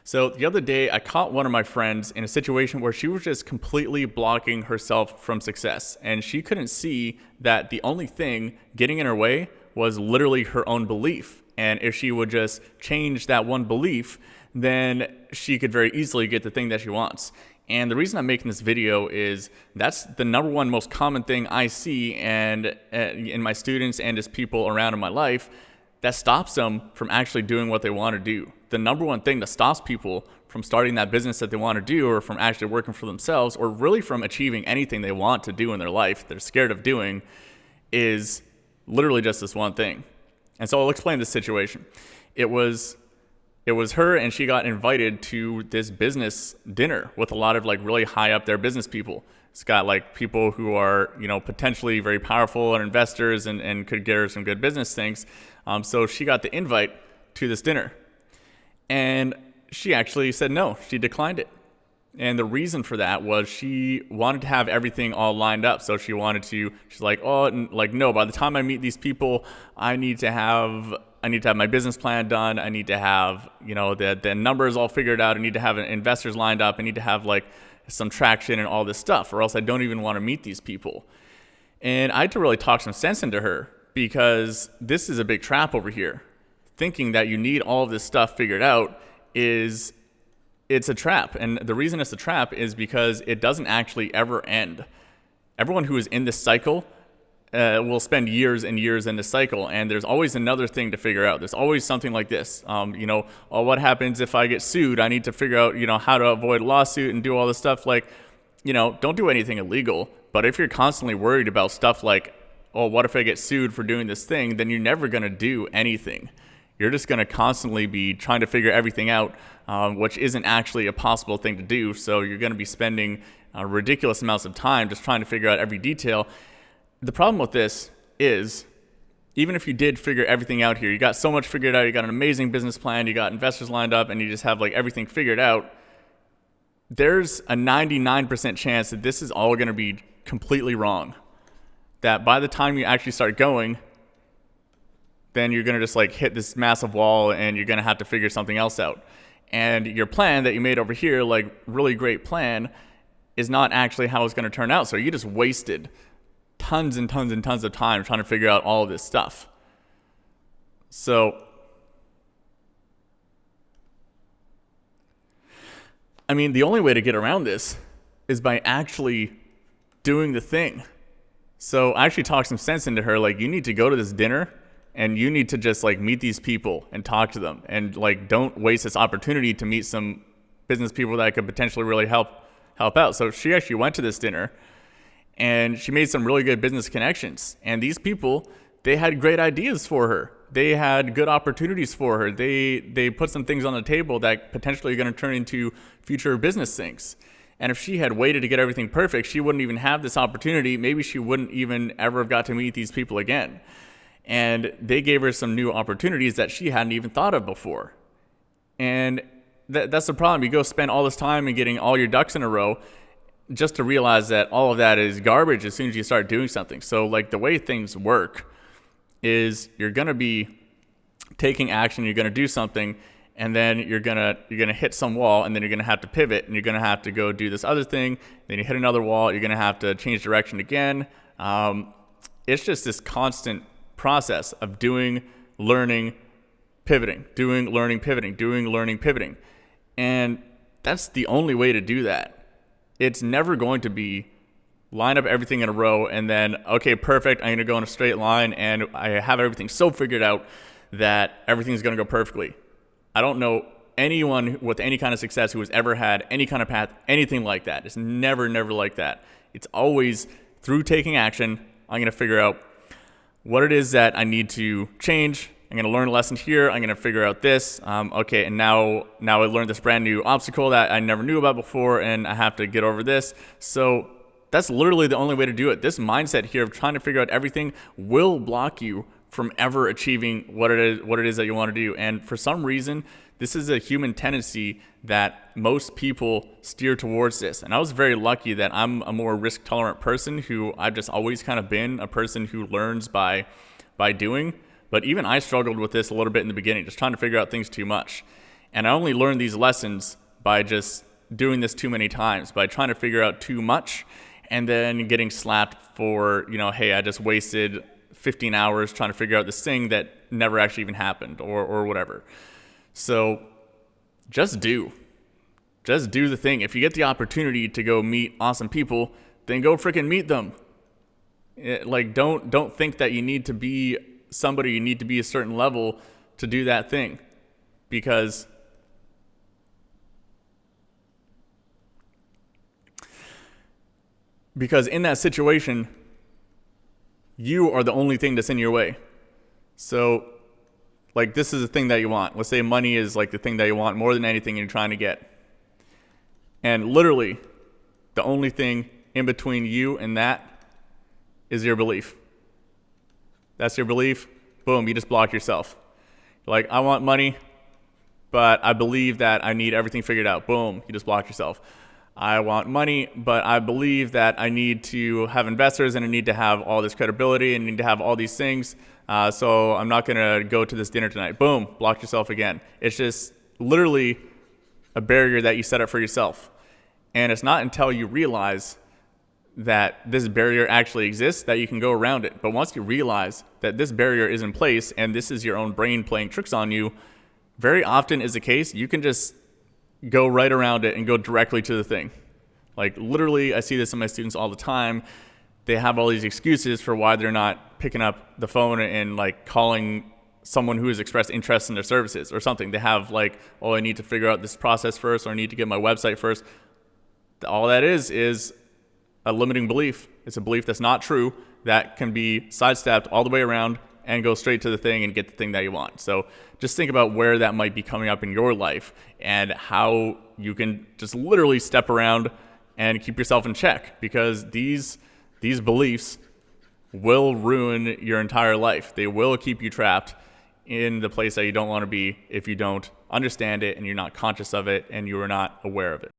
So the other day, I caught one of my friends in a situation where she was just completely blocking herself from success. And she couldn't see that the only thing getting in her way was literally her own belief. And if she would just change that one belief, then she could very easily get the thing that she wants. And the reason I'm making this video is that's the number one most common thing I see and in my students and as people around in my life that stops them from actually doing what they want to do. The number one thing that stops people from starting that business that they want to do, or from actually working for themselves, or really from achieving anything they want to do in their life they're scared of doing, is literally just this one thing. And so I'll explain this situation. It was her, and she got invited to this business dinner with a lot of like really high up there business people. It's got like people who are, potentially very powerful and investors and could get her some good business things. So she got the invite to this dinner, and she actually said no. She declined it. And the reason for that was she wanted to have everything all lined up. So she's like, no, by the time I meet these people, I need to have my business plan done. I need to have, the numbers all figured out. I need to have investors lined up. I need to have like some traction and all this stuff, or else I don't even want to meet these people. And I had to really talk some sense into her, because this is a big trap over here. Thinking that you need all of this stuff figured out it's a trap. And the reason it's a trap is because it doesn't actually ever end. Everyone who is in this cycle will spend years and years in this cycle, and there's always another thing to figure out. There's always something like this. What happens if I get sued? I need to figure out, how to avoid a lawsuit and do all this stuff. Like, don't do anything illegal. But if you're constantly worried about stuff like, oh, what if I get sued for doing this thing? Then you're never going to do anything. You're just going to constantly be trying to figure everything out, which isn't actually a possible thing to do. So you're going to be spending ridiculous amounts of time just trying to figure out every detail. The problem with this is, even if you did figure everything out here, you got so much figured out, you got an amazing business plan, you got investors lined up, and you just have like everything figured out, there's a 99% chance that this is all going to be completely wrong. That by the time you actually start going, then you're going to just like hit this massive wall, and you're going to have to figure something else out. And your plan that you made over here, like really great plan, is not actually how it's going to turn out. So you just wasted tons and tons and tons of time trying to figure out all of this stuff. So, the only way to get around this is by actually doing the thing. So I actually talked some sense into her, like, you need to go to this dinner and you need to just like meet these people and talk to them, and like don't waste this opportunity to meet some business people that could potentially really help out. So she actually went to this dinner, and she made some really good business connections. And these people, they had great ideas for her. They had good opportunities for her. They put some things on the table that potentially are going to turn into future business things. And if she had waited to get everything perfect, she wouldn't even have this opportunity. Maybe she wouldn't even ever have got to meet these people again. And they gave her some new opportunities that she hadn't even thought of before. And that's the problem. You go spend all this time in getting all your ducks in a row, just to realize that all of that is garbage as soon as you start doing something. So like the way things work is you're going to be taking action, you're going to do something, and then you're going to hit some wall, and then you're going to have to pivot, and you're going to have to go do this other thing. Then you hit another wall, you're going to have to change direction again. It's just this constant process of doing, learning, pivoting, doing, learning, pivoting, doing, learning, pivoting. And that's the only way to do that. It's never going to be line up everything in a row and then, okay, perfect, I'm going to go in a straight line and I have everything so figured out that everything's going to go perfectly. I don't know anyone with any kind of success who has ever had any kind of path, anything like that. It's never like that. It's always through taking action, I'm going to figure out what it is that I need to change. I'm going to learn a lesson here. I'm going to figure out this. Okay, and now I learned this brand new obstacle that I never knew about before, and I have to get over this. So that's literally the only way to do it. This mindset here of trying to figure out everything will block you from ever achieving what it is that you want to do. And for some reason, this is a human tendency that most people steer towards this. And I was very lucky that I'm a more risk-tolerant person who I've just always kind of been a person who learns by doing. But even I struggled with this a little bit in the beginning, just trying to figure out things too much. And I only learned these lessons by just doing this too many times, by trying to figure out too much and then getting slapped for, hey, I just wasted 15 hours trying to figure out this thing that never actually even happened or whatever. So just do the thing. If you get the opportunity to go meet awesome people, then go freaking meet them. Don't think that you need to be somebody, you need to be a certain level to do that thing, because in that situation, you are the only thing that's in your way. So, this is the thing that you want. Let's say money is the thing that you want more than anything you're trying to get. And literally, the only thing in between you and that is your belief. That's your belief. Boom, you just block yourself. You're I want money, but I believe that I need everything figured out. Boom, you just block yourself. I want money, but I believe that I need to have investors and I need to have all this credibility and I need to have all these things. So I'm not going to go to this dinner tonight. Boom, block yourself again. It's just literally a barrier that you set up for yourself. And it's not until you realize that this barrier actually exists that you can go around it. But once you realize that this barrier is in place and this is your own brain playing tricks on you, very often is the case, you can just go right around it and go directly to the thing. Literally, I see this in my students all the time. They have all these excuses for why they're not picking up the phone and calling someone who has expressed interest in their services or something. They have I need to figure out this process first, or I need to get my website first. All that is a limiting belief. It's a belief that's not true, that can be sidestepped all the way around and go straight to the thing and get the thing that you want. So just think about where that might be coming up in your life and how you can just literally step around and keep yourself in check, because these beliefs will ruin your entire life. They will keep you trapped in the place that you don't want to be if you don't understand it and you're not conscious of it and you are not aware of it.